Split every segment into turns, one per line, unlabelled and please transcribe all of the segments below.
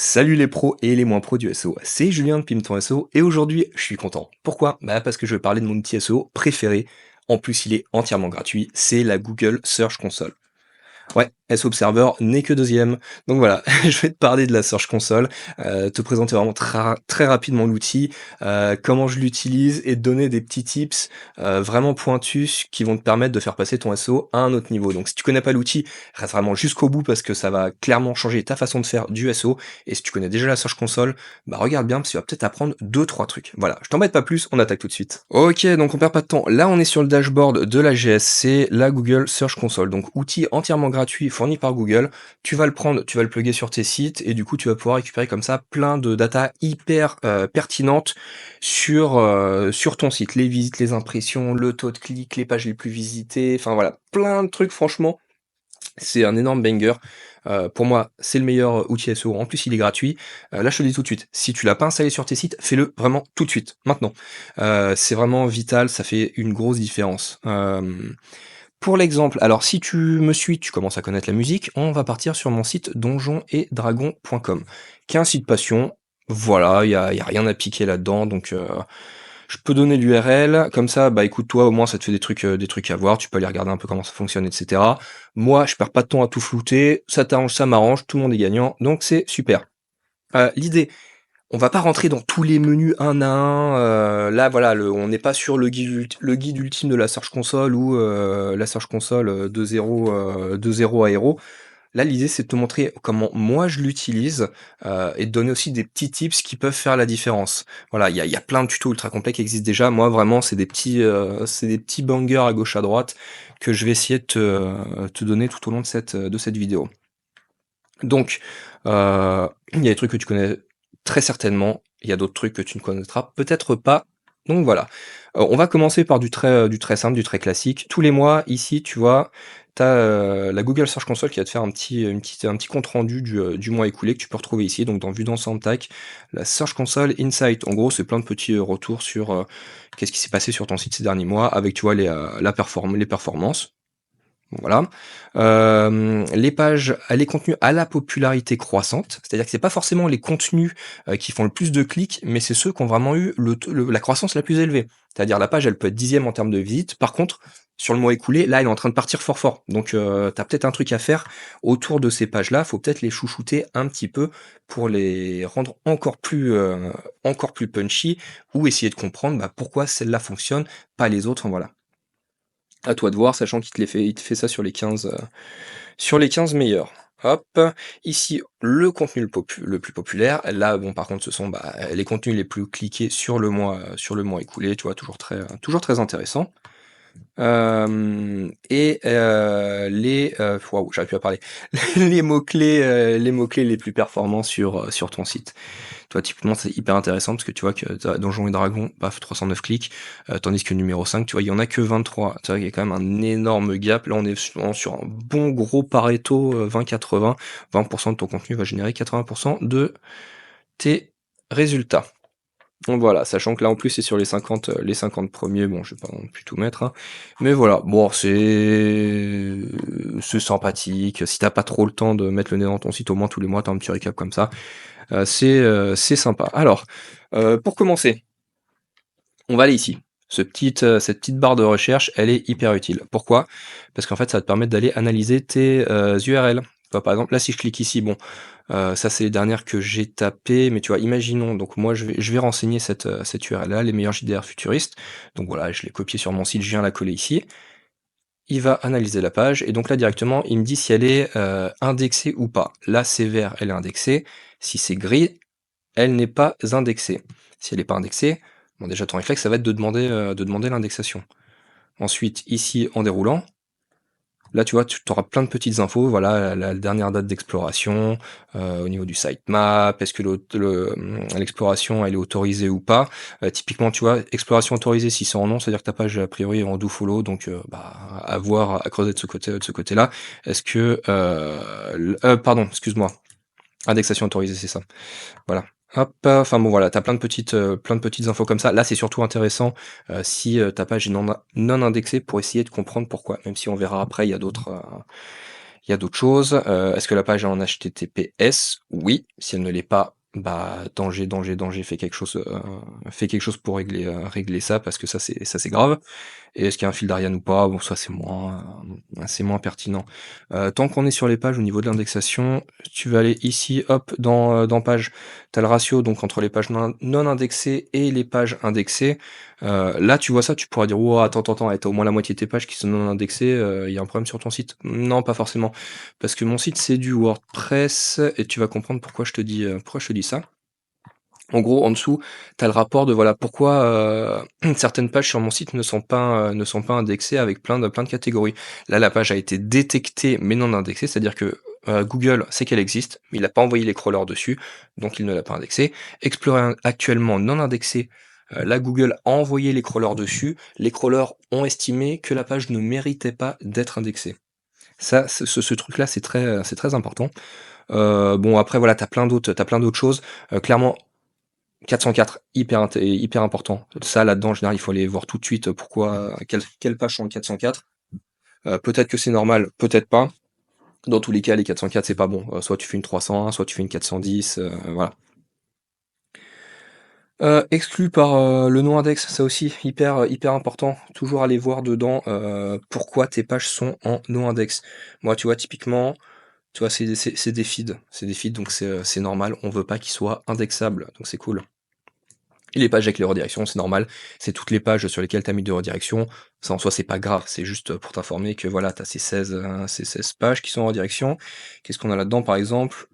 Salut les pros et les moins pros du SEO, c'est Julien de Pimeton SEO et aujourd'hui je suis content. Pourquoi? Parce que je vais parler de mon outil SEO préféré, en plus il est entièrement gratuit, c'est la Google Search Console. Ouais, SEO Observer n'est que deuxième. Donc voilà, je vais te parler de la Search Console, te présenter vraiment très rapidement l'outil, comment je l'utilise et te donner des petits tips vraiment pointus qui vont te permettre de faire passer ton SEO à un autre niveau. Donc si tu connais pas l'outil, reste vraiment jusqu'au bout parce que ça va clairement changer ta façon de faire du SEO. Et si tu connais déjà la Search Console, regarde bien parce que tu vas peut-être apprendre deux trois trucs. Voilà, je t'embête pas plus, on attaque tout de suite. Ok, donc on perd pas de temps. Là, on est sur le dashboard de la GSC, la Google Search Console. Donc outil entièrement gratuit fourni par Google. Tu vas le prendre, tu vas le plugger sur tes sites et du coup, tu vas pouvoir récupérer comme ça plein de data hyper pertinentes sur ton site. Les visites, les impressions, le taux de clic, les pages les plus visitées. Enfin voilà, plein de trucs franchement. C'est un énorme banger. Pour moi, c'est le meilleur outil SEO. En plus, il est gratuit. Là, je te le dis tout de suite, si tu l'as pas installé sur tes sites, fais-le vraiment tout de suite, maintenant. C'est vraiment vital, ça fait une grosse différence. Pour l'exemple, alors si tu me suis, tu commences à connaître la musique, on va partir sur mon site donjonsetdragon.com, qui est un site passion. Voilà, il y a rien à piquer là-dedans, donc je peux donner l'URL, comme ça, écoute, toi, au moins, ça te fait des trucs à voir, tu peux aller regarder un peu comment ça fonctionne, etc. Moi, je perds pas de temps à tout flouter, ça t'arrange, ça m'arrange, tout le monde est gagnant, donc c'est super. L'idée, on va pas rentrer dans tous les menus un à un, là, voilà, on n'est pas sur le guide ultime de la Search Console ou la Search Console de 0 à héros. Là, l'idée, c'est de te montrer comment moi je l'utilise et de donner aussi des petits tips qui peuvent faire la différence. Voilà, il y a plein de tutos ultra complets qui existent déjà. Moi, vraiment, c'est des petits bangers à gauche à droite que je vais essayer de te donner tout au long de cette vidéo. Donc, il y a des trucs que tu connais très certainement. Il y a d'autres trucs que tu ne connaîtras peut-être pas. Donc voilà. On va commencer par du très simple, du très classique. Tous les mois, ici, tu vois, tu as la Google Search Console qui va te faire un petit compte rendu du mois écoulé que tu peux retrouver ici. Donc dans Vue d'ensemble, tac, la Search Console Insight. En gros, c'est plein de petits retours sur qu'est-ce qui s'est passé sur ton site ces derniers mois avec, tu vois, les performances. Voilà. Les pages, les contenus à la popularité croissante, c'est-à-dire que c'est pas forcément les contenus qui font le plus de clics, mais c'est ceux qui ont vraiment eu la croissance la plus élevée. C'est-à-dire la page, elle peut être 10e en termes de visites. Par contre, sur le mois écoulé, là, elle est en train de partir fort fort. Donc, tu as peut-être un truc à faire autour de ces pages-là. Faut peut-être les chouchouter un petit peu pour les rendre encore plus punchy ou essayer de comprendre pourquoi celle-là fonctionne, pas les autres. Enfin, voilà. À toi de voir, sachant il te fait ça sur les 15 meilleurs. Hop, ici le contenu le plus populaire. Là, bon, par contre, ce sont les contenus les plus cliqués sur le mois écoulé. Tu vois, toujours très intéressant. Waouh, j'arrive plus à parler. Les mots-clés les plus performants sur ton site. Toi, typiquement, c'est hyper intéressant parce que tu vois que t'as Donjons et Dragons, paf, 309 clics, tandis que numéro 5, tu vois, il y en a que 23. Tu vois, il y a quand même un énorme gap. Là, on est sur un bon gros Pareto 20-80. 20% de ton contenu va générer 80% de tes résultats. Donc voilà, sachant que là en plus c'est sur les 50 premiers, bon je vais pas non plus tout mettre, hein. Mais voilà, bon c'est sympathique, si t'as pas trop le temps de mettre le nez dans ton site, au moins tous les mois t'as un petit récap comme ça, c'est sympa. Alors, pour commencer, on va aller ici. Cette petite barre de recherche, elle est hyper utile. Pourquoi? Parce qu'en fait, ça va te permettre d'aller analyser tes URL. Toi, par exemple, là, si je clique ici, bon, ça, c'est les dernières que j'ai tapées, mais tu vois, imaginons, donc moi, je vais renseigner cette URL-là, les meilleurs JDR futuristes. Donc voilà, je l'ai copié sur mon site, je viens la coller ici. Il va analyser la page, et donc là, directement, il me dit si elle est indexée ou pas. Là, c'est vert, elle est indexée. Si c'est gris, elle n'est pas indexée. Si elle n'est pas indexée, bon déjà ton réflexe ça va être de demander l'indexation. Ensuite, ici en déroulant, là tu vois, tu auras plein de petites infos, voilà la dernière date d'exploration, au niveau du sitemap, est-ce que l'exploration elle est autorisée ou pas. Typiquement tu vois, exploration autorisée si c'est en non, c'est-à-dire que ta page a priori est en dofollow, donc à voir, à creuser de ce côté-là. Est-ce que pardon, excuse-moi, indexation autorisée c'est ça. Voilà. Hop, enfin bon voilà, tu as plein de petites infos comme ça. Là, c'est surtout intéressant si ta page est non indexée pour essayer de comprendre pourquoi. Même si on verra après, Il y a d'autres choses. Est-ce que la page est en HTTPS? Oui. Si elle ne l'est pas, bah, danger, danger, danger, fais quelque chose pour régler ça parce que ça c'est grave. Et est-ce qu'il y a un fil d'Ariane ou pas? Bon, ça c'est moins pertinent. Tant qu'on est sur les pages au niveau de l'indexation, tu vas aller ici, hop, dans pages. Tu as le ratio donc entre les pages non indexées et les pages indexées. Là, tu vois ça, tu pourras dire: «Oh, attends, attends, attends, tu au moins la moitié de tes pages qui sont non indexées, il y a un problème sur ton site». Non, pas forcément, parce que mon site, c'est du WordPress et tu vas comprendre pourquoi je te dis ça. En gros, en dessous, tu as le rapport de voilà pourquoi certaines pages sur mon site ne sont pas indexées avec plein de catégories. Là, la page a été détectée mais non indexée, c'est-à-dire que Google sait qu'elle existe, mais il n'a pas envoyé les crawlers dessus, donc il ne l'a pas indexée. Explorer actuellement non indexé, là Google a envoyé les crawlers dessus, les crawlers ont estimé que la page ne méritait pas d'être indexée. Ça, ce truc-là, c'est très important. Bon après voilà, t'as plein d'autres choses. Clairement 404, hyper important. Ça, là-dedans, en général, il faut aller voir tout de suite pourquoi, quelle page sont en 404. Peut-être que c'est normal, peut-être pas. Dans tous les cas, les 404, c'est pas bon. Soit tu fais une 301, soit tu fais une 410, voilà. Exclu par le nom-index, ça aussi, hyper important. Toujours aller voir dedans pourquoi tes pages sont en nom-index. Moi, tu vois, typiquement, tu vois, c'est des feeds. C'est des feeds, donc c'est normal. On veut pas qu'ils soient indexables, donc c'est cool. Et les pages avec les redirections, c'est normal. C'est toutes les pages sur lesquelles tu as mis de redirection. Ça, en soi, c'est pas grave. C'est juste pour t'informer que voilà, tu as ces 16 pages qui sont en redirection. Qu'est-ce qu'on a là-dedans, par exemple?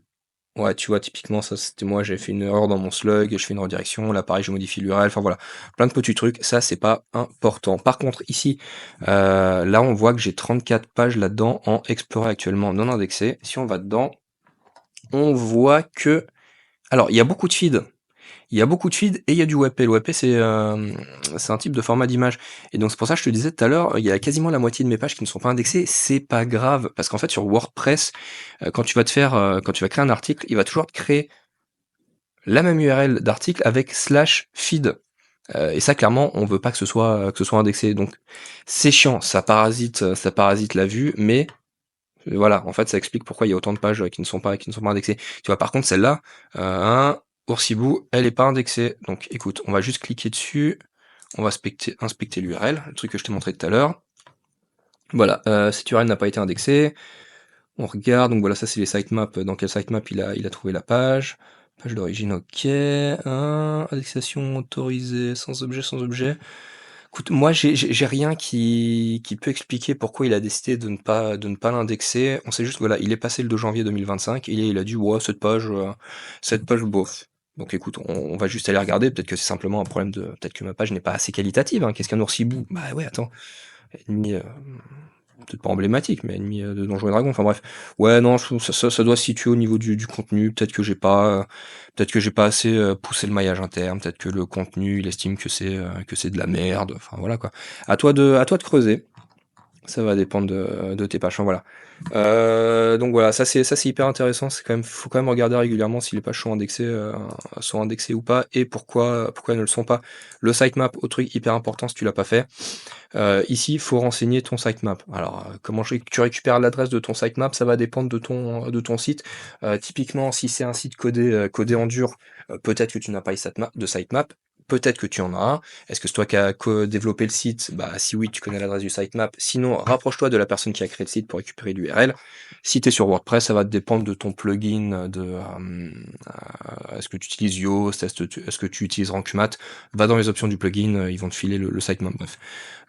Ouais, tu vois, typiquement, ça, c'était moi, j'ai fait une erreur dans mon slug, je fais une redirection. Là, pareil, je modifie l'URL. Enfin, voilà. Plein de petits trucs. Ça, c'est pas important. Par contre, ici, là, on voit que j'ai 34 pages là-dedans en Explorer actuellement non indexées. Si on va dedans, on voit que... Alors, il y a beaucoup de feeds. Il y a beaucoup de feed et il y a du WebP. Le WebP, c'est un type de format d'image. Et donc, c'est pour ça que je te disais tout à l'heure, il y a quasiment la moitié de mes pages qui ne sont pas indexées. C'est pas grave. Parce qu'en fait, sur WordPress, quand tu vas créer un article, il va toujours te créer la même URL d'article avec /feed. Et ça, clairement, on veut pas que ce soit indexé. Donc, c'est chiant. Ça parasite la vue, mais voilà, en fait, ça explique pourquoi il y a autant de pages qui ne sont pas indexées. Tu vois, par contre, celle-là, Oursibou, elle est pas indexée. Donc, écoute, on va juste cliquer dessus. On va inspecter l'URL, le truc que je t'ai montré tout à l'heure. Voilà, cette URL n'a pas été indexée. On regarde, donc voilà, ça c'est les sitemaps. Dans quel sitemap il a trouvé la page. Page d'origine, ok. Indexation autorisée, sans objet, sans objet. Écoute, moi j'ai rien qui peut expliquer pourquoi il a décidé de ne pas l'indexer. On sait juste, voilà, il est passé le 2 janvier 2025 et il a dit ouais cette page bof. Donc écoute, on va juste aller regarder, peut-être que c'est simplement un problème de. Peut-être que ma page n'est pas assez qualitative, hein. Qu'est-ce qu'un oursibou? Bah ouais, attends. Ennemi, peut-être pas emblématique, mais ennemi de Donjons et Dragons, enfin bref. Ouais, non, je trouve ça doit se situer au niveau du contenu. Peut-être que j'ai pas assez poussé le maillage interne, peut-être que le contenu, il estime que c'est de la merde, enfin voilà quoi. À toi de creuser. Ça va dépendre de tes pages, enfin, voilà. Donc voilà, ça c'est hyper intéressant, faut quand même regarder régulièrement si les pages sont indexées ou pas, et pourquoi elles ne le sont pas. Le sitemap, autre truc hyper important si tu l'as pas fait. Ici, il faut renseigner ton sitemap. Alors, comment tu récupères l'adresse de ton sitemap, ça va dépendre de ton site. Typiquement, si c'est un site codé en dur, peut-être que tu n'as pas de sitemap. Peut-être que tu en as un. Est-ce que c'est toi qui as développé le site? Bah, si oui, tu connais l'adresse du sitemap. Sinon, rapproche-toi de la personne qui a créé le site pour récupérer l'URL. Si tu es sur WordPress, ça va dépendre de ton plugin, est-ce que tu utilises Yoast, est-ce que tu utilises RankMath. Va dans les options du plugin, ils vont te filer le sitemap, bref.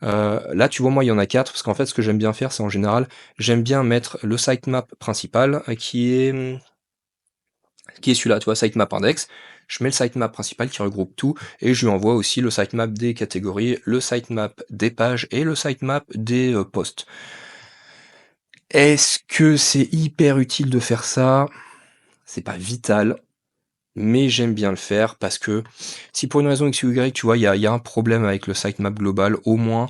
Là, tu vois, moi, il y en a 4, parce qu'en fait, ce que j'aime bien faire, c'est en général, j'aime bien mettre le sitemap principal, qui est celui-là, tu vois, sitemap index. Je mets le sitemap principal qui regroupe tout, et je lui envoie aussi le sitemap des catégories, le sitemap des pages et le sitemap des posts. Est-ce que c'est hyper utile de faire ça? C'est pas vital, mais j'aime bien le faire parce que si pour une raison X ou Y, tu vois, il y a un problème avec le sitemap global, au moins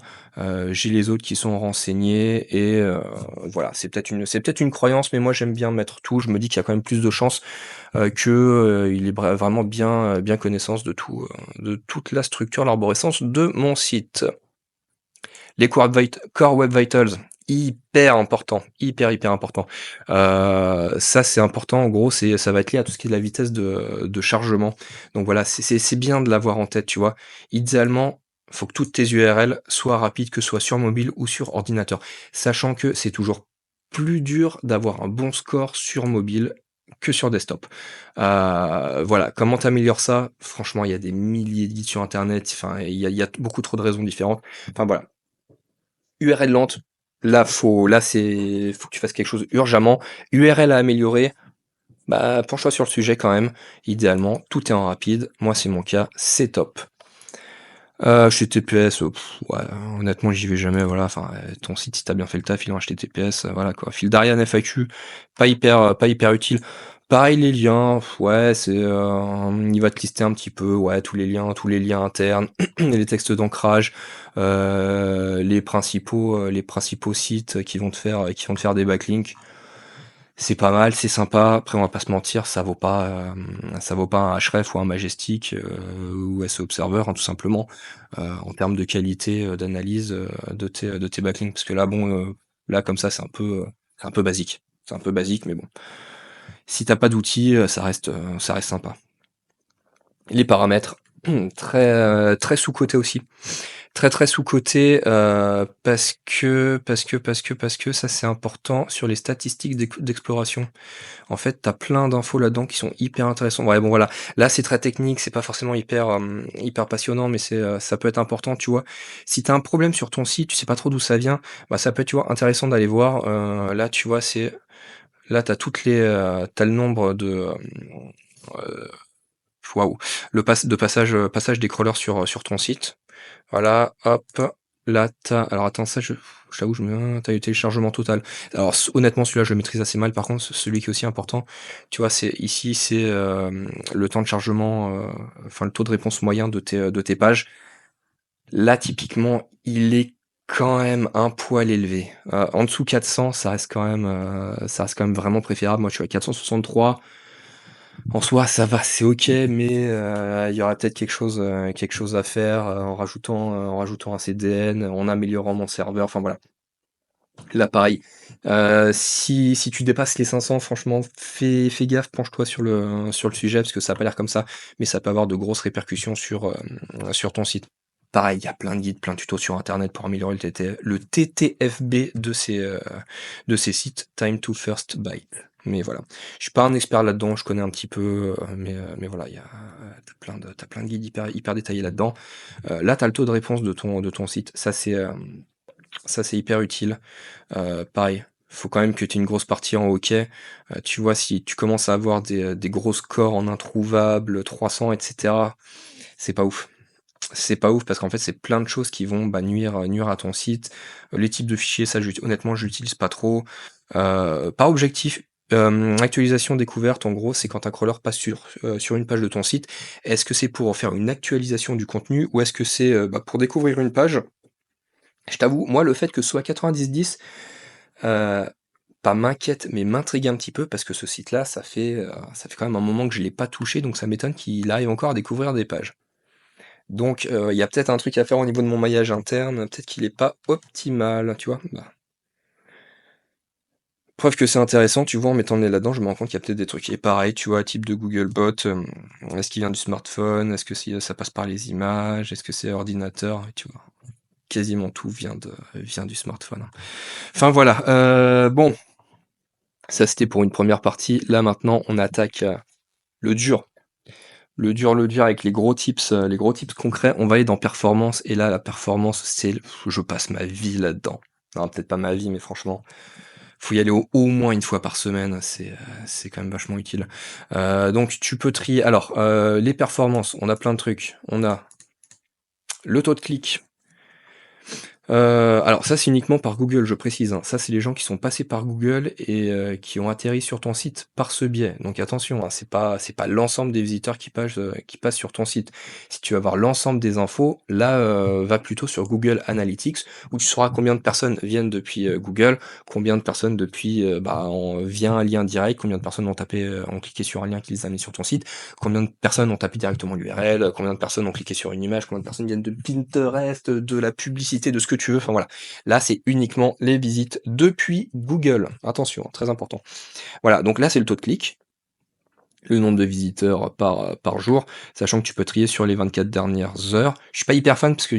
j'ai les autres qui sont renseignés, et voilà, c'est peut-être une croyance, mais moi j'aime bien mettre tout. Je me dis qu'il y a quand même plus de chances que il ait vraiment bien connaissance de toute la structure, l'arborescence de mon site. Les Core Web Vitals, Hyper important, hyper important. Ça, c'est important, en gros, ça va être lié à tout ce qui est de la vitesse de chargement. Donc voilà, c'est bien de l'avoir en tête, tu vois? Idéalement, faut que toutes tes URL soient rapides, que ce soit sur mobile ou sur ordinateur. Sachant que c'est toujours plus dur d'avoir un bon score sur mobile que sur desktop. Voilà, comment tu améliores ça? Franchement, il y a des milliers de guides sur internet, enfin, il y a beaucoup trop de raisons différentes. Enfin voilà, URL lente, faut que tu fasses quelque chose urgemment. URL à améliorer, bah, penche-toi sur le sujet quand même. Idéalement, tout est en rapide. Moi, c'est mon cas, c'est top. HTTPS, ouais, honnêtement, j'y vais jamais, voilà. Enfin, ton site, si tu bien fait le taf, il est en HTTPS, voilà quoi. Fil d'Ariane FAQ, pas hyper utile. Pareil, les liens, ouais, il va te lister un petit peu, ouais, tous les liens internes, les textes d'ancrage, les principaux sites qui vont te faire des backlinks. C'est pas mal, c'est sympa. Après, on va pas se mentir, ça vaut pas un Href ou un Majestic ou SE Observer, hein, tout simplement, en termes de qualité d'analyse de tes backlinks. Parce que là, bon, là, comme ça, c'est un peu basique. C'est un peu basique, mais bon. Si t'as pas d'outils, ça reste sympa. Les paramètres, très sous-cotés aussi. Très sous-coté, parce que ça, c'est important sur les statistiques d'exploration. En fait, tu as plein d'infos là-dedans qui sont hyper intéressantes. Ouais, bon, voilà. Là, c'est très technique, c'est pas forcément hyper passionnant, mais ça peut être important, tu vois? Si tu as un problème sur ton site, tu sais pas trop d'où ça vient, bah, ça peut être, tu vois, intéressant d'aller voir. Là, tu vois, là, tu le nombre heu, waouh, passage des crawlers sur ton site. Voilà, hop, là alors attends, ça je t'avoue, tu as eu téléchargement total. Alors honnêtement, celui-là, je le maîtrise assez mal. Par contre, celui qui est aussi important, tu vois, le temps de chargement, enfin le taux de réponse moyen de tes pages. Là, typiquement, il est quand même un poil élevé. En dessous 400, ça reste quand même vraiment préférable. Moi, je suis à 463. En soi, ça va, c'est OK, mais il y aurait peut-être quelque chose à faire, en rajoutant un CDN, en améliorant mon serveur, enfin voilà. Là, pareil, si tu dépasses les 500, franchement, fais gaffe, penche-toi sur le sujet parce que ça a pas l'air comme ça, mais ça peut avoir de grosses répercussions sur ton site. Pareil, il y a plein de guides, plein de tutos sur internet pour améliorer le TTFB de ces sites, Time to First Byte. Mais voilà. Je suis pas un expert là-dedans, je connais un petit peu, mais voilà, t'as plein de guides hyper détaillés là-dedans. Là, tu as le taux de réponse de ton site. Ça, c'est hyper utile. Pareil, faut quand même que tu aies une grosse partie en hockey. Tu vois, si tu commences à avoir des gros scores en introuvable, 300, etc., c'est pas ouf. C'est pas ouf parce qu'en fait, c'est plein de choses qui vont, bah, nuire à ton site. Les types de fichiers, ça, honnêtement, je l'utilise pas trop. Par objectif, actualisation découverte, en gros, c'est quand un crawler passe sur une page de ton site. Est-ce que c'est pour faire une actualisation du contenu ou est-ce que c'est, bah, pour découvrir une page? Je t'avoue, moi, le fait que ce soit 90-10, heu, pas m'inquiète, mais m'intrigue un petit peu parce que ce site-là, ça fait quand même un moment que je l'ai pas touché, donc ça m'étonne qu'il arrive encore à découvrir des pages. Donc, il y a peut-être un truc à faire au niveau de mon maillage interne, peut-être qu'il est pas optimal, tu vois? Bah, preuve que c'est intéressant, tu vois, en mettant le nez là-dedans, je me rends compte qu'il y a peut-être des trucs et pareil, tu vois, type de Googlebot, est-ce qu'il vient du smartphone? Est-ce que ça passe par les images? Est-ce que c'est ordinateur? Tu vois? Quasiment tout vient du smartphone, hein. Enfin voilà, bon, ça c'était pour une première partie. Là maintenant, on attaque, le dur. Le dur avec les gros tips concrets, on va aller dans performance et là, la performance, je passe ma vie là-dedans. Non, peut-être pas ma vie, mais franchement, faut y aller au moins une fois par semaine, c'est quand même vachement utile. Donc tu peux trier alors, les performances, on a plein de trucs. On a le taux de clic. Alors ça, c'est uniquement par Google, je précise, hein. Ça, c'est les gens qui sont passés par Google et qui ont atterri sur ton site par ce biais. Donc attention, hein, c'est pas l'ensemble des visiteurs qui passent sur ton site. Si tu veux avoir l'ensemble des infos, là, va plutôt sur Google Analytics où tu sauras combien de personnes viennent depuis, Google, combien de personnes depuis, via un lien direct, combien de personnes ont cliqué sur un lien qui les a amenés sur ton site, combien de personnes ont tapé directement l'URL, combien de personnes ont cliqué sur une image, combien de personnes viennent de Pinterest, de la publicité, de ce que tu veux, enfin voilà. Là, c'est uniquement les visites depuis Google. Attention, très important. Voilà, donc là, c'est le taux de clic, le nombre de visiteurs par jour, sachant que tu peux trier sur les 24 dernières heures. Je suis pas hyper fan parce que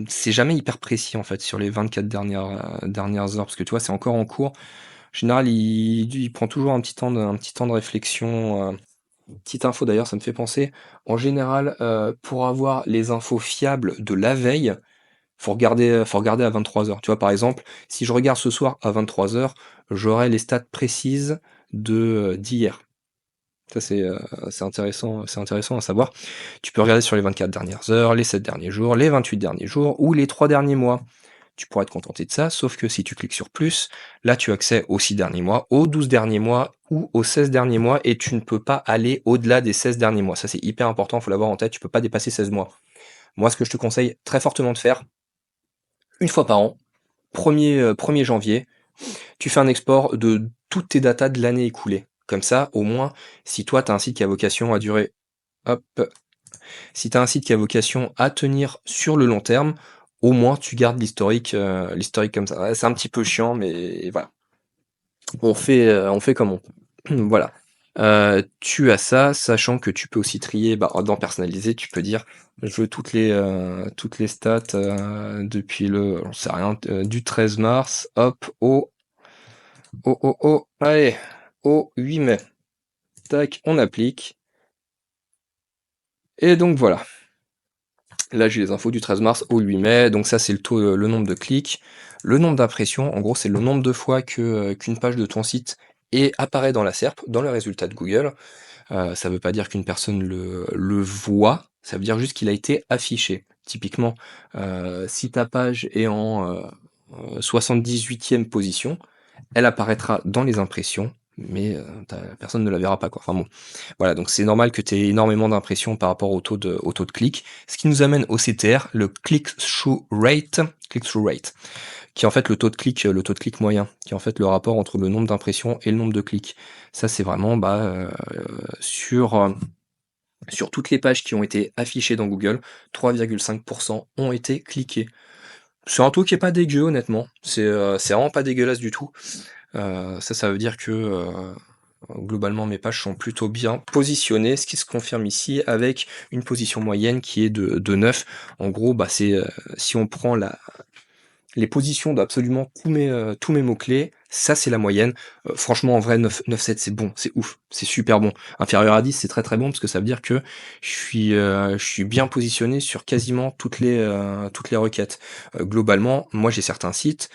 c'est jamais hyper précis en fait sur les 24 dernières heures, parce que tu vois, c'est encore en cours. En général, il prend toujours un petit temps de réflexion. Petite info d'ailleurs, ça me fait penser. En général, pour avoir les infos fiables de la veille, faut regarder à 23 heures. Tu vois, par exemple, si je regarde ce soir à 23 heures, j'aurai les stats précises d'hier. Ça, c'est intéressant à savoir. Tu peux regarder sur les 24 dernières heures, les 7 derniers jours, les 28 derniers jours ou les 3 derniers mois. Tu pourrais te contenter de ça, sauf que si tu cliques sur plus, là tu as accès aux 6 derniers mois, aux 12 derniers mois ou aux 16 derniers mois et tu ne peux pas aller au-delà des 16 derniers mois. Ça c'est hyper important, il faut l'avoir en tête, tu peux pas dépasser 16 mois. Moi ce que je te conseille très fortement de faire, une fois par an, 1er janvier, tu fais un export de toutes tes datas de l'année écoulée. Comme ça, au moins, si toi tu as un site qui a vocation à durer, hop, si tu as un site qui a vocation à tenir sur le long terme, au moins tu gardes l'historique comme ça. Ouais, c'est un petit peu chiant, mais voilà. On fait comme on peut. Voilà. Tu as ça, sachant que tu peux aussi trier, bah, dans personnaliser, tu peux dire je veux toutes les stats depuis j'en sais rien, du 13 mars, hop, allez, au 8 mai. Tac, on applique. Et donc voilà. Là, j'ai les infos du 13 mars au 8 mai, donc ça, c'est le taux, le nombre de clics. Le nombre d'impressions, en gros, c'est le nombre de fois qu'une page de ton site apparaît dans la SERP, dans le résultat de Google. Ça veut pas dire qu'une personne le voit, ça veut dire juste qu'il a été affiché. Typiquement, si ta page est en 78e position, elle apparaîtra dans les impressions, mais personne ne la verra pas, quoi. Enfin bon, voilà, donc c'est normal que tu aies énormément d'impressions par rapport au taux de clic. Ce qui nous amène au CTR, le click-through rate, qui est en fait le taux de clic moyen, qui est en fait le rapport entre le nombre d'impressions et le nombre de clics. Ça, c'est vraiment sur toutes les pages qui ont été affichées dans Google, 3,5% ont été cliquées. C'est un taux qui est pas dégueu, honnêtement. C'est vraiment pas dégueulasse du tout. Ça veut dire que globalement mes pages sont plutôt bien positionnées, ce qui se confirme ici avec une position moyenne qui est de 9. En gros, si on prend les positions d'absolument tous mes mots-clés, ça c'est la moyenne. Franchement, en vrai, 9,7 c'est bon, c'est ouf, c'est super bon. Inférieur à 10, c'est très très bon parce que ça veut dire que je suis bien positionné sur quasiment toutes les requêtes. Globalement, moi j'ai certains sites,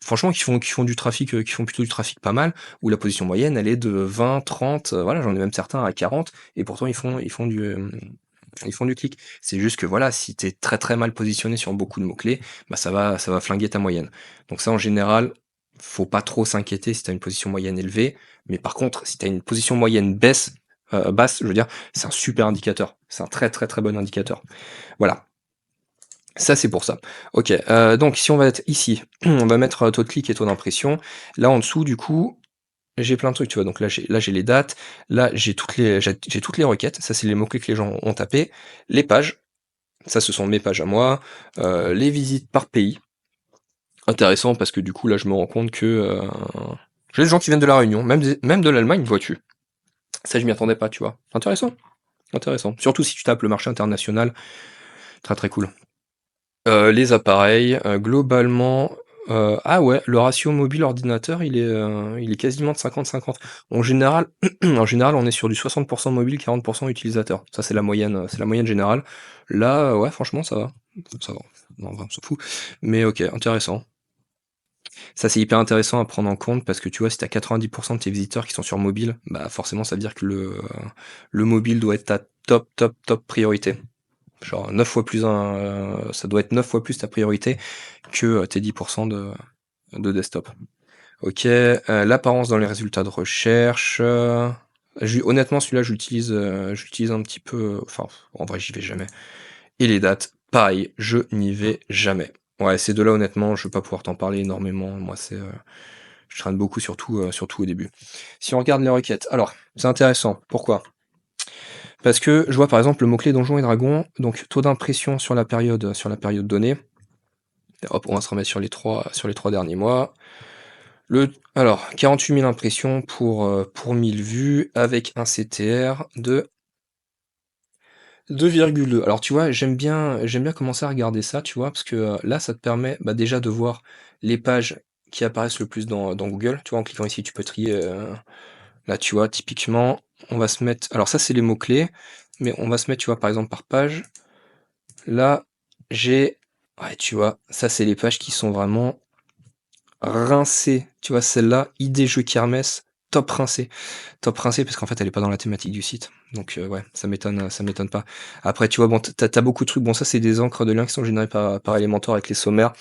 franchement, qui font du trafic, qui font plutôt du trafic pas mal, où la position moyenne elle est de 20, 30, voilà, j'en ai même certains à 40, et pourtant ils font du clic. C'est juste que voilà, si tu es très très mal positionné sur beaucoup de mots-clés, bah ça va flinguer ta moyenne. Donc ça en général, faut pas trop s'inquiéter si tu as une position moyenne élevée, mais par contre, si tu as une position moyenne basse, je veux dire, c'est un super indicateur. C'est un très très très bon indicateur. Voilà. Ça c'est pour ça. Ok, donc si on va être ici, on va mettre taux de clic et taux d'impression. Là en dessous, du coup, j'ai plein de trucs, tu vois. Donc là j'ai les dates, là j'ai toutes les requêtes. Ça c'est les mots-clés que les gens ont tapés. Les pages, ça ce sont mes pages à moi. Les visites par pays. Intéressant parce que du coup là je me rends compte que j'ai des gens qui viennent de la Réunion, même de l'Allemagne, vois-tu. Ça je m'y attendais pas, tu vois. Intéressant, intéressant. Surtout si tu tapes le marché international, très très cool. Les appareils, globalement, ah ouais, le ratio mobile-ordinateur, il est quasiment de 50-50. En général, en général, on est sur du 60% mobile, 40% utilisateur. Ça, c'est la moyenne générale. Là, ouais, franchement, ça va. Ça va. Non, en vrai, on s'en fout. Mais ok, intéressant. Ça, c'est hyper intéressant à prendre en compte parce que tu vois, si t'as 90% de tes visiteurs qui sont sur mobile, bah forcément, ça veut dire que le mobile doit être ta top priorité. Genre 9 fois plus ça doit être 9 fois plus ta priorité que tes 10% de desktop. Ok, l'apparence dans les résultats de recherche. Honnêtement, celui-là, j'utilise un petit peu. Enfin, en vrai, j'y vais jamais. Et les dates, pareil, je n'y vais jamais. Ouais, ces deux-là, honnêtement, je vais pas pouvoir t'en parler énormément. Moi, je traîne beaucoup, surtout au début. Si on regarde les requêtes, alors, c'est intéressant. Pourquoi? Parce que je vois par exemple le mot-clé Donjons et Dragons, donc taux d'impression sur la période donnée. Hop, on va se remettre sur les 3 derniers mois. Alors 48 000 impressions pour 1000 vues avec un CTR de 2,2. Alors tu vois, j'aime bien commencer à regarder ça, tu vois? Parce que, là, ça te permet, bah, déjà de voir les pages qui apparaissent le plus dans Google. Tu vois, en cliquant ici, tu peux trier, là, tu vois, typiquement, on va se mettre alors ça, c'est les mots-clés, mais on va se mettre, tu vois, par exemple, par page. Là, j'ai ouais, tu vois, ça, c'est les pages qui sont vraiment rincées. Tu vois, celle-là, idée jeux kermesse, top rincée. Top rincée parce qu'en fait, elle est pas dans la thématique du site. Donc, ouais, ça m'étonne pas. Après, tu vois, bon, tu as beaucoup de trucs. Bon, ça, c'est des encres de liens qui sont générées par Elementor avec les sommaires.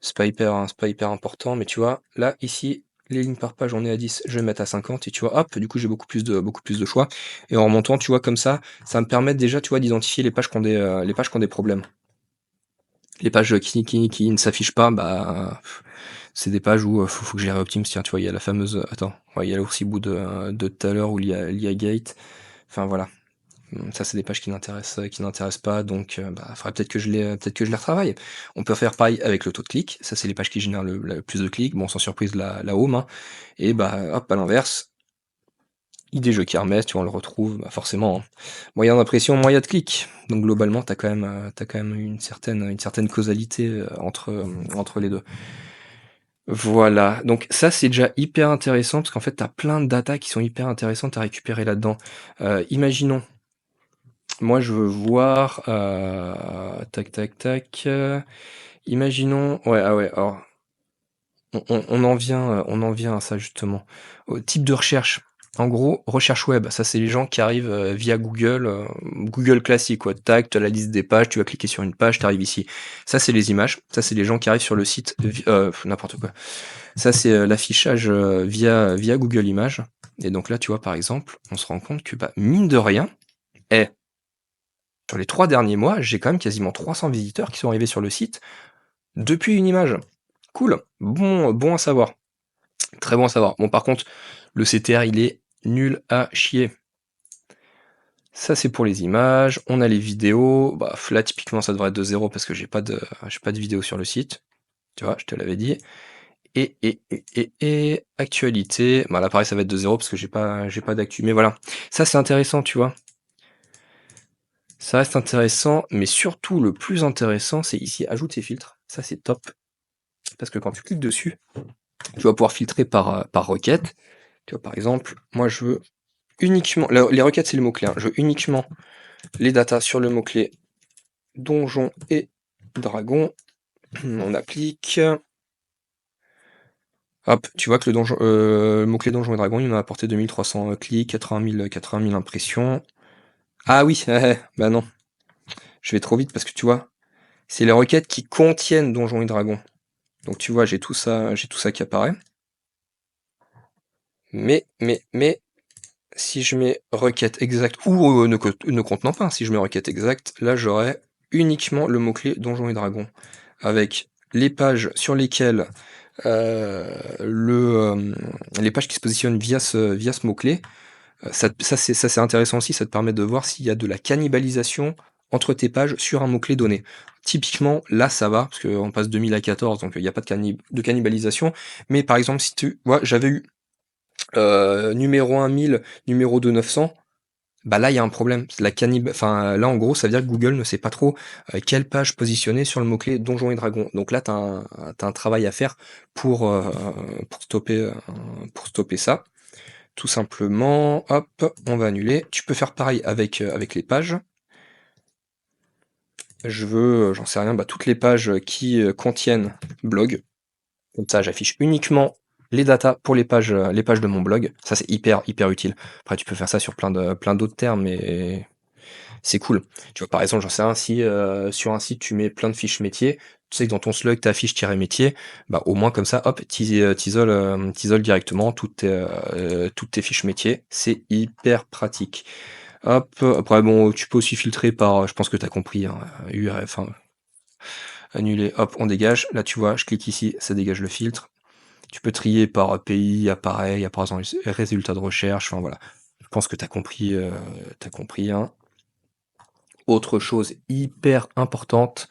C'est pas hyper important, mais tu vois, là, ici, les lignes par page, on est à 10, je vais mettre à 50 et tu vois, hop, du coup, j'ai beaucoup plus de choix. Et en remontant, tu vois, comme ça me permet déjà, tu vois, d'identifier les pages qui ont des problèmes. Les pages qui ne s'affichent pas, bah, c'est des pages où faut que je les réoptime. Tiens, tu vois, il y a la fameuse. Attends, ouais, il y a l'oursibout de tout à l'heure où il y a Gate. Enfin voilà. Ça, c'est des pages qui n'intéressent pas, donc bah, faudrait peut-être que je les retravaille. On peut faire pareil avec le taux de clic. Ça, c'est les pages qui génèrent le plus de clics. Bon, sans surprise, la home. Hein. Et bah, hop, à l'inverse, idée jeux Kermesse, tu vois, on le retrouve, bah, forcément. Hein. Moyen d'impression, moyen de clic. Donc globalement, t'as quand même une certaine causalité entre les deux. Voilà, donc ça c'est déjà hyper intéressant parce qu'en fait tu as plein de data qui sont hyper intéressantes à récupérer là-dedans. Imaginons, moi je veux voir, tac tac tac, imaginons, ouais, ah ouais, alors on en vient à ça justement. Au type de recherche. En gros, recherche web, ça c'est les gens qui arrivent via Google, Google classique, quoi. Tac, tu as la liste des pages, tu vas cliquer sur une page, tu arrives ici. Ça c'est les images, ça c'est les gens qui arrivent sur le site, n'importe quoi. Ça c'est l'affichage via Google Images. Et donc là, tu vois, par exemple, on se rend compte que, bah, mine de rien, eh, sur les 3 derniers mois, j'ai quand même quasiment 300 visiteurs qui sont arrivés sur le site depuis une image. Cool, bon à savoir. Très bon à savoir. Bon, par contre, le CTR, il est nul à chier. Ça, c'est pour les images. On a les vidéos. Bah, là, typiquement, ça devrait être de 0 parce que j'ai pas de vidéo sur le site. Tu vois, je te l'avais dit. Et actualité. Bah, là, pareil, ça va être de 0 parce que j'ai pas d'actu. Mais voilà. Ça, c'est intéressant, tu vois. Ça reste intéressant, mais surtout, le plus intéressant, c'est ici, ajoute et filtres. Ça, c'est top. Parce que quand tu cliques dessus, tu vas pouvoir filtrer par requête. Tu vois, par exemple, moi, je veux uniquement, les requêtes c'est les mots-clés, hein. Je veux uniquement les datas sur le mot-clé donjon et dragon. On applique. Hop, tu vois que le mot-clé donjon et dragon, il m'a apporté 2300 clics, 80 000 impressions. Ah oui, bah non, je vais trop vite parce que tu vois, c'est les requêtes qui contiennent donjon et dragon. Donc tu vois, j'ai tout ça qui apparaît. Mais, si je mets requête exacte, ou ne contenant pas, si je mets requête exacte, là j'aurai uniquement le mot-clé donjon et dragon. Avec les pages sur lesquelles les pages qui se positionnent via ce mot-clé. Ça c'est intéressant aussi, ça te permet de voir s'il y a de la cannibalisation entre tes pages sur un mot-clé donné. Typiquement, là ça va, parce qu'on passe 2000 à 14, donc il n'y a pas de cannibalisation. Mais par exemple, si tu vois, j'avais eu numéro 1 1000, numéro 2 900, bah là il y a un problème. Enfin là en gros ça veut dire que Google ne sait pas trop quelle page positionner sur le mot-clé Donjons et Dragons. Donc là t'as un travail à faire pour, euh, pour stopper, euh, pour stopper ça. Tout simplement, hop, on va annuler. Tu peux faire pareil avec les pages. Je veux, j'en sais rien, bah, toutes les pages qui contiennent blog. Comme ça, j'affiche uniquement les datas pour les pages de mon blog. Ça, c'est hyper utile. Après, tu peux faire ça sur plein d'autres termes, mais c'est cool. Tu vois, par exemple, j'en sais rien, si sur un site, tu mets plein de fiches métiers, tu sais que dans ton slug, tu affiches métier, bah, au moins comme ça, hop, t'isoles directement toutes tes fiches métiers. C'est hyper pratique. Hop, après, bon, tu peux aussi filtrer par, je pense que tu as compris, hein, URL, enfin, annuler, hop, on dégage. Là, tu vois, je clique ici, ça dégage le filtre. Tu peux trier par pays, appareil, appareil, résultats de recherche, enfin voilà. Je pense que t'as compris, hein. Autre chose hyper importante,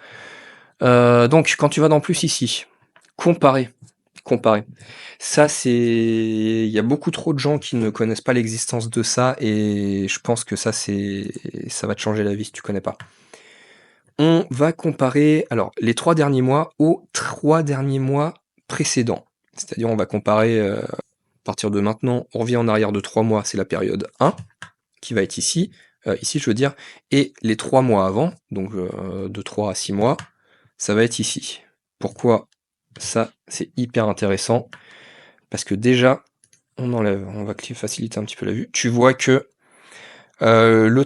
Donc quand tu vas dans plus ici, comparer, comparer. Ça c'est il y a beaucoup trop de gens qui ne connaissent pas l'existence de ça et je pense que ça va te changer la vie si tu connais pas. On va comparer alors les 3 derniers mois aux 3 derniers mois précédents. C'est-à-dire on va comparer, à partir de maintenant, on revient en arrière de 3 mois, c'est la période 1 qui va être ici, ici je veux dire et les 3 mois avant, donc de 3 à 6 mois, ça va être ici. Pourquoi ça, c'est hyper intéressant? Parce que déjà, on va faciliter un petit peu la vue. Tu vois que le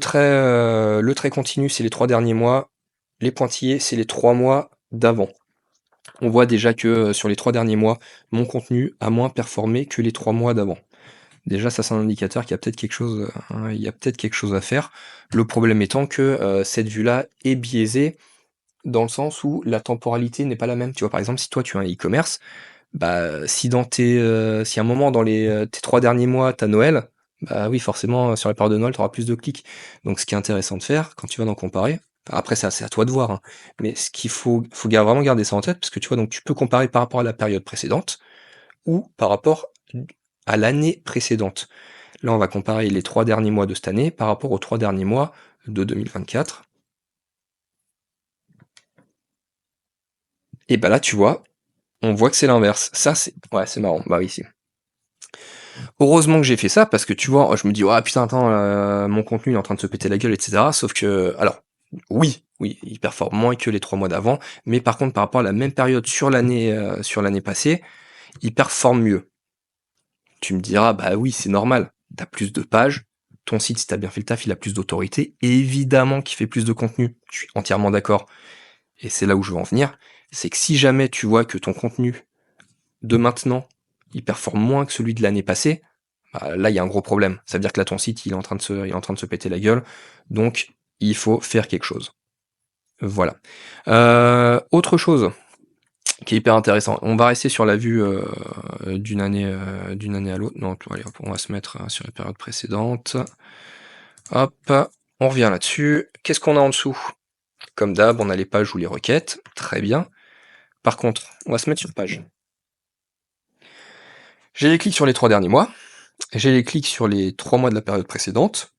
trait continu, c'est les 3 derniers mois. Les pointillés, c'est les 3 mois d'avant. On voit déjà que sur les 3 derniers mois, mon contenu a moins performé que les 3 mois d'avant. Déjà, ça, c'est un indicateur qu'il y a peut-être quelque chose, il y a peut-être quelque chose à faire. Le problème étant que cette vue-là est biaisée dans le sens où la temporalité n'est pas la même. Tu vois, par exemple, si toi tu as un e-commerce, bah, si à un moment dans tes 3 derniers mois, tu as Noël, bah oui, forcément, sur la période de Noël, tu auras plus de clics. Donc ce qui est intéressant de faire, quand tu vas en comparer, après ça, c'est à toi de voir, hein, mais ce qu'il faut vraiment garder ça en tête, parce que tu vois, donc tu peux comparer par rapport à la période précédente ou par rapport à l'année précédente. Là, on va comparer les 3 derniers mois de cette année par rapport aux 3 derniers mois de 2024. Et bah là, tu vois, on voit que c'est l'inverse. Ça, c'est marrant. Bah oui, si. Heureusement que j'ai fait ça parce que tu vois, je me dis: «Ah putain, attends, mon contenu il est en train de se péter la gueule» et cetera. Sauf que alors, oui, il performe moins que les 3 mois d'avant, mais par contre, par rapport à la même période sur l'année passée, il performe mieux. Tu me diras: «Bah oui, c'est normal, tu as plus de pages, ton site, si tu as bien fait le taf, il a plus d'autorité, évidemment qu'il fait plus de contenu». Je suis entièrement d'accord et c'est là où je veux en venir, c'est que si jamais tu vois que ton contenu de maintenant, il performe moins que celui de l'année passée, bah, là, il y a un gros problème. Ça veut dire que là, ton site, il est en train de se péter la gueule. Donc, il faut faire quelque chose. Voilà. Autre chose qui est hyper intéressant. On va rester sur la vue d'une année à l'autre. Non, allez, hop, on va se mettre sur la période précédente. Hop, on revient là-dessus. Qu'est-ce qu'on a en dessous? Comme d'hab, on a les pages ou les requêtes. Très bien. Par contre, on va se mettre sur page. J'ai les clics sur les 3 derniers mois. J'ai les clics sur les 3 mois de la période précédente.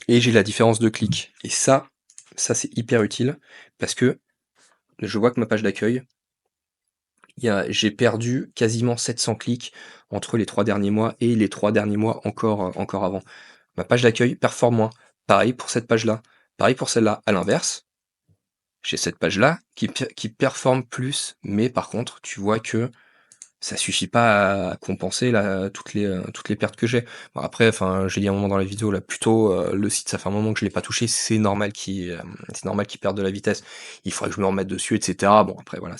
Et j'ai la différence de clics. Et ça c'est hyper utile parce que je vois que ma page d'accueil, j'ai perdu quasiment 700 clics entre les 3 derniers mois et les 3 derniers mois encore avant. Ma page d'accueil performe moins. Pareil pour cette page-là. Pareil pour celle-là. À l'inverse, j'ai cette page-là qui performe plus, mais par contre, tu vois que ça suffit pas à compenser toutes les pertes que j'ai. Bon après, enfin, j'ai dit à un moment dans la vidéo là, plutôt le site, ça fait un moment que je l'ai pas touché, c'est normal qu'il perde de la vitesse. Il faudrait que je me remette dessus, etc. Bon après voilà,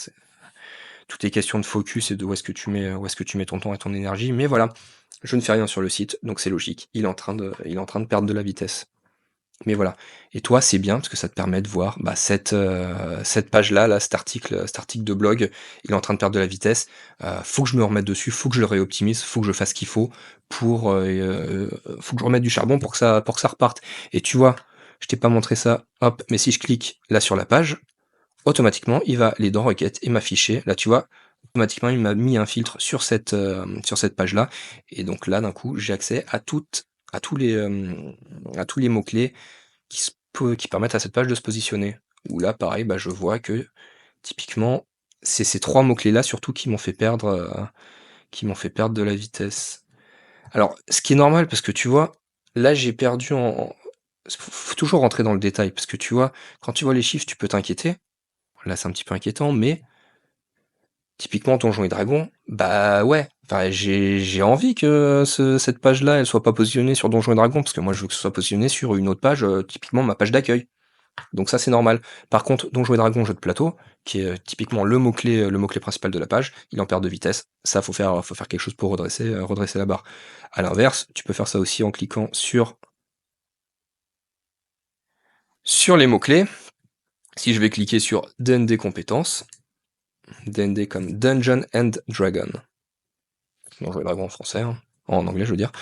tout est question de focus et de où est-ce que tu mets ton temps et ton énergie. Mais voilà, je ne fais rien sur le site, donc c'est logique. Il est en train de perdre de la vitesse. Mais voilà. Et toi, c'est bien parce que ça te permet de voir bah, cette page-là, là, cet article de blog, il est en train de perdre de la vitesse. Faut que je me remette dessus, faut que je le réoptimise, faut que je fasse ce qu'il faut que je remette du charbon pour que ça reparte. Et tu vois, je t'ai pas montré ça, hop, mais si je clique là sur la page, automatiquement, il va aller dans requête et m'afficher. Là, tu vois, automatiquement, il m'a mis un filtre sur cette page-là. Et donc là, d'un coup, j'ai accès à tous les mots-clés qui permettent à cette page de se positionner. Où là, pareil, bah, je vois que typiquement, c'est ces 3 mots-clés-là surtout qui m'ont fait perdre de la vitesse. Alors, ce qui est normal parce que tu vois, là j'ai perdu faut toujours rentrer dans le détail parce que tu vois, quand tu vois les chiffres, tu peux t'inquiéter. Là, c'est un petit peu inquiétant, mais typiquement Donjons et Dragons, bah ouais, enfin j'ai envie que cette page-là, elle soit pas positionnée sur Donjons et Dragons parce que moi je veux que ce soit positionné sur une autre page, typiquement ma page d'accueil. Donc ça c'est normal. Par contre, Donjons et Dragons jeu de plateau, qui est typiquement le mot-clé principal de la page, il en perd de vitesse. Ça faut faire quelque chose pour redresser la barre. À l'inverse, tu peux faire ça aussi en cliquant sur les mots-clés. Si je vais cliquer sur D&D compétences, D&D comme Dungeon and Dragon. Donjons et Dragons en français, hein. En anglais je veux dire.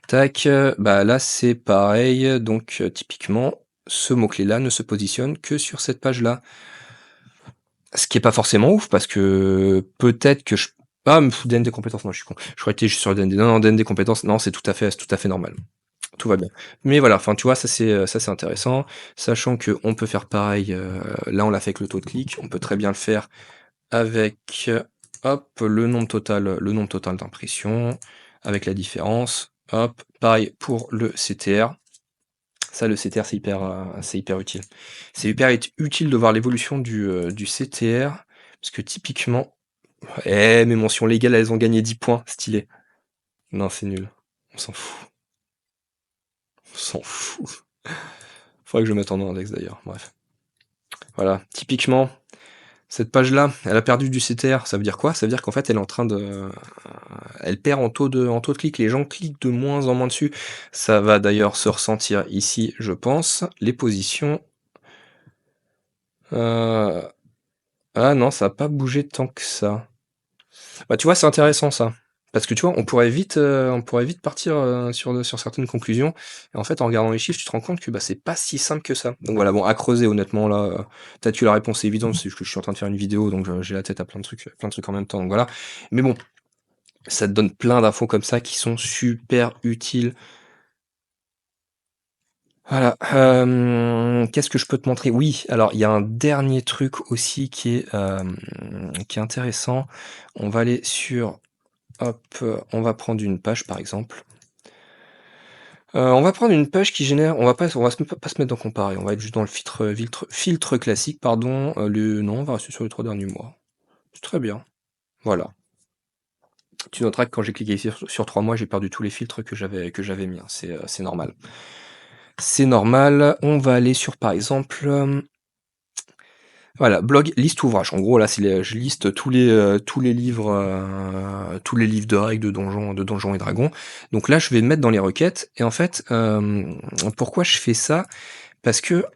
Tac, bah là c'est pareil, donc typiquement, ce mot-clé là ne se positionne que sur cette page là. Ce qui est pas forcément ouf parce que peut-être que je ah, DND compétences, non, je suis con. Je croyais que tu juste sur DND. Non, non, DND compétences, non, c'est tout à fait normal. Tout va bien. Mais voilà, enfin, tu vois, ça c'est intéressant. Sachant qu'on peut faire pareil, là, on l'a fait avec le taux de clic, on peut très bien le faire avec, hop, le nombre total d'impressions, avec la différence. Hop, pareil pour le CTR. Ça, le CTR, c'est hyper utile. C'est hyper utile de voir l'évolution du CTR, parce que typiquement, mes mentions légales, elles ont gagné 10 points, stylé. Non, c'est nul. On s'en fout. On s'en fout. Faudrait que je mette en index d'ailleurs, bref. Voilà, typiquement, cette page-là, elle a perdu du CTR. Ça veut dire quoi? Ça veut dire qu'en fait, elle est en train de, elle perd en taux de clic. Les gens cliquent de moins en moins dessus. Ça va d'ailleurs se ressentir ici, je pense. Les positions. Euh, Ah non, ça a pas bougé tant que ça. Bah, tu vois, c'est intéressant ça. Parce que tu vois, on pourrait vite partir sur certaines conclusions. Et en fait, en regardant les chiffres, tu te rends compte que bah, c'est pas si simple que ça. Donc voilà, bon, à creuser honnêtement là. Peut-être que la réponse est évidente, c'est juste que je suis en train de faire une vidéo, donc j'ai la tête à plein de trucs en même temps. Donc voilà. Mais bon, ça te donne plein d'infos comme ça qui sont super utiles. Voilà. Qu'est-ce que je peux te montrer? Oui, alors il y a un dernier truc aussi qui est intéressant. On va aller sur hop, on va prendre une page par exemple. On va prendre une page qui génère on va pas se mettre dans comparer, on va être juste dans le filtre classique pardon, le non, on va rester sur les 3 derniers mois. C'est très bien, voilà. Tu noteras que quand j'ai cliqué ici sur 3 mois, j'ai perdu tous les filtres que j'avais mis, hein, c'est normal. C'est normal, on va aller sur par exemple, voilà, blog, liste ouvrage. En gros, là, je liste tous les livres de règles de Donjons et Dragons. Donc là, je vais me mettre dans les requêtes. Et en fait, pourquoi je fais ça? Parce que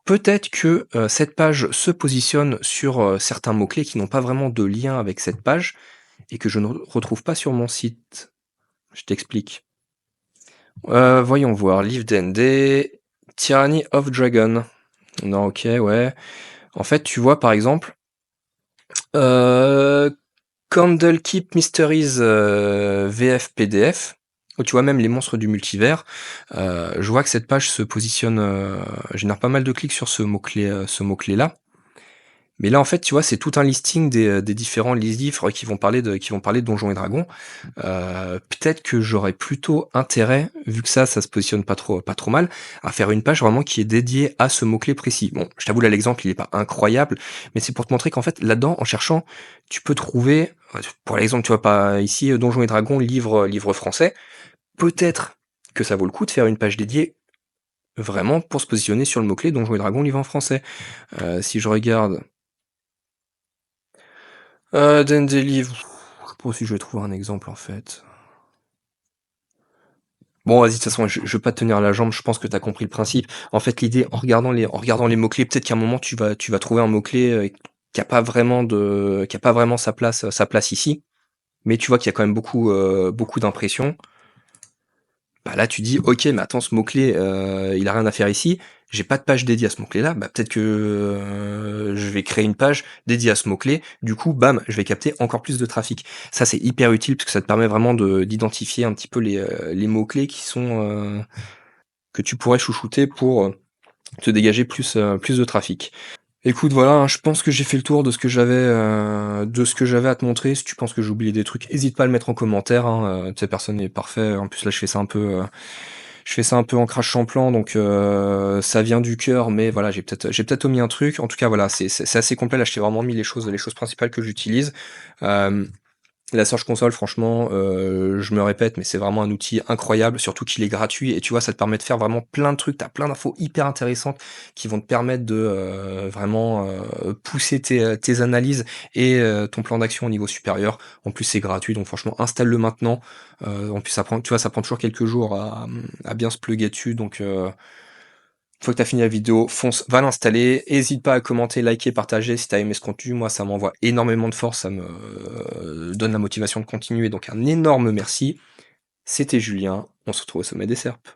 peut-être que cette page se positionne sur certains mots-clés qui n'ont pas vraiment de lien avec cette page et que je ne retrouve pas sur mon site. Je t'explique. Voyons voir. Livre D&D, Tyranny of Dragon. Non, ok, ouais. En fait, tu vois, par exemple, Euh, Candlekeep Mysteries VF PDF, où tu vois même les monstres du multivers. Je vois que cette page se positionne, génère pas mal de clics sur ce mot-clé là. Mais là, en fait, tu vois, c'est tout un listing des différents livres qui vont parler de Donjons et Dragons. Peut-être que j'aurais plutôt intérêt, vu que ça se positionne pas trop mal, à faire une page vraiment qui est dédiée à ce mot-clé précis. Bon, je t'avoue, là, l'exemple, il est pas incroyable, mais c'est pour te montrer qu'en fait, là-dedans, en cherchant, tu peux trouver, pour l'exemple, tu vois, pas ici, Donjons et Dragons, livre français. Peut-être que ça vaut le coup de faire une page dédiée vraiment pour se positionner sur le mot-clé Donjons et Dragons, livre en français. Si je regarde dans des livres, je sais pas si je vais trouver un exemple en fait. Bon, vas-y, de toute façon, je vais pas te tenir la jambe, je pense que tu as compris le principe. En fait, l'idée, en regardant les mots-clés, peut-être qu'à un moment, tu vas trouver un mot-clé qui a pas vraiment sa place ici. Mais tu vois qu'il y a quand même beaucoup d'impressions. Bah là, tu dis, ok, mais attends, ce mot-clé, il a rien à faire ici. J'ai pas de page dédiée à ce mot-clé-là. Bah peut-être que je vais créer une page dédiée à ce mot-clé. Du coup, bam, je vais capter encore plus de trafic. Ça, c'est hyper utile parce que ça te permet vraiment d'identifier un petit peu les mots-clés que tu pourrais chouchouter pour te dégager plus de trafic. Écoute, voilà, hein, je pense que j'ai fait le tour de ce que j'avais à te montrer. Si tu penses que j'ai oublié des trucs, hésite pas à le mettre en commentaire. Hein, tu sais, personne n'est parfait. En plus, là, je fais ça un peu en crachant plan, donc ça vient du cœur, mais voilà, j'ai peut-être omis un truc. En tout cas, voilà, c'est assez complet. Là, je t'ai vraiment mis les choses principales que j'utilise. Euh, La Search Console, franchement, je me répète, mais c'est vraiment un outil incroyable, surtout qu'il est gratuit et tu vois, ça te permet de faire vraiment plein de trucs. Tu as plein d'infos hyper intéressantes qui vont te permettre de vraiment pousser tes analyses et ton plan d'action au niveau supérieur. En plus, c'est gratuit, donc franchement, installe-le maintenant. En plus, tu vois, ça prend toujours quelques jours à bien se plugger dessus, donc une fois que tu as fini la vidéo, fonce, va l'installer. N'hésite pas à commenter, liker, partager si tu as aimé ce contenu. Moi, ça m'envoie énormément de force, ça me donne la motivation de continuer. Donc un énorme merci. C'était Julien, on se retrouve au sommet des serpes.